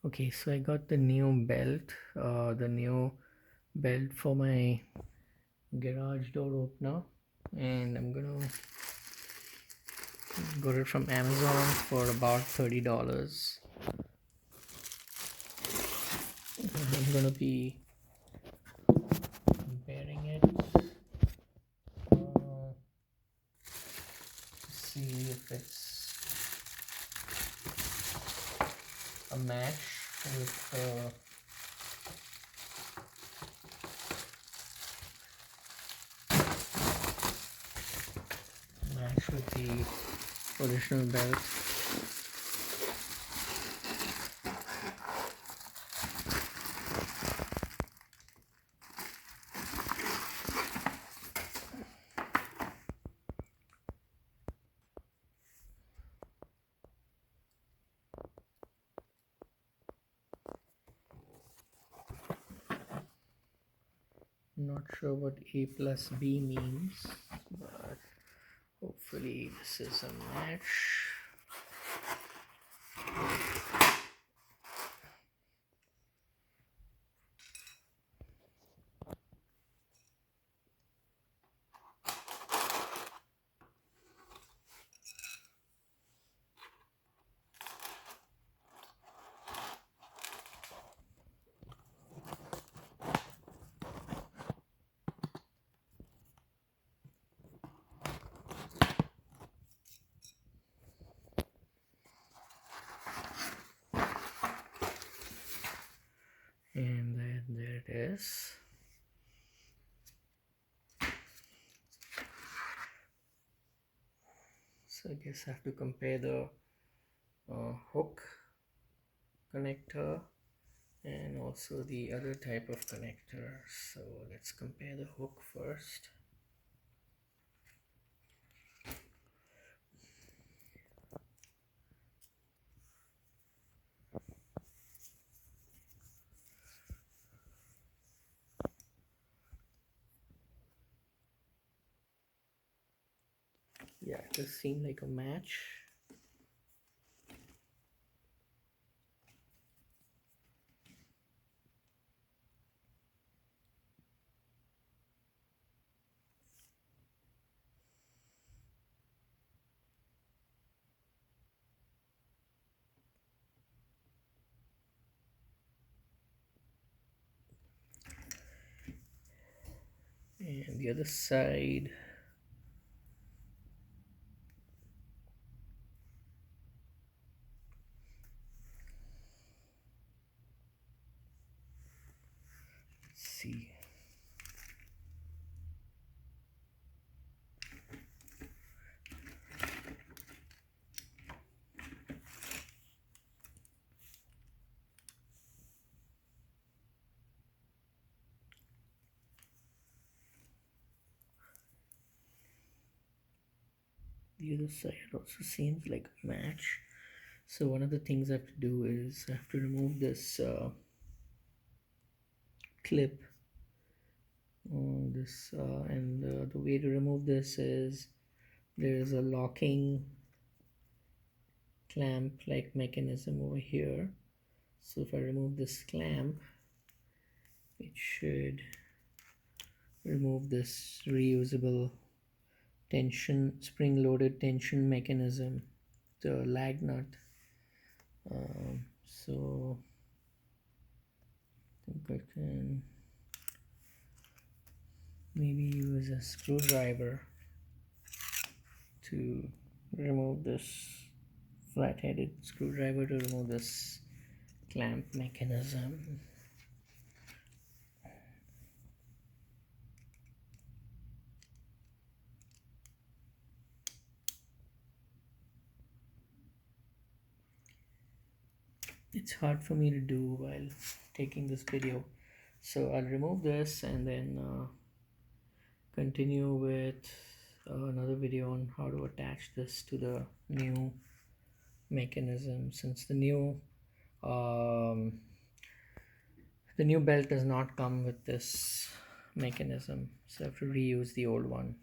Okay, so I got the new belt for my garage door opener, and I'm gonna got it from Amazon for about $30. I'm gonna be comparing it to see if it's a match with the original belt. Not sure what A plus B means, but hopefully this is a match. And then there it is. So I guess I have to compare the hook connector and also the other type of connector. So let's compare the hook first. Yeah, it does seem like a match. And the other side, let's see. The other side also seems like a match. So one of the things I have to do is I have to remove this clip on this and the way to remove this is there is a locking clamp like mechanism over here. So if I remove this clamp, it should remove this reusable spring loaded tension mechanism, the lag nut. So I think I can maybe use a screwdriver to remove this flat-headed screwdriver to remove this clamp mechanism. It's hard for me to do while taking this video, so I'll remove this and then continue with another video on how to attach this to the new mechanism, since um, the new belt does not come with this mechanism, so I have to reuse the old one.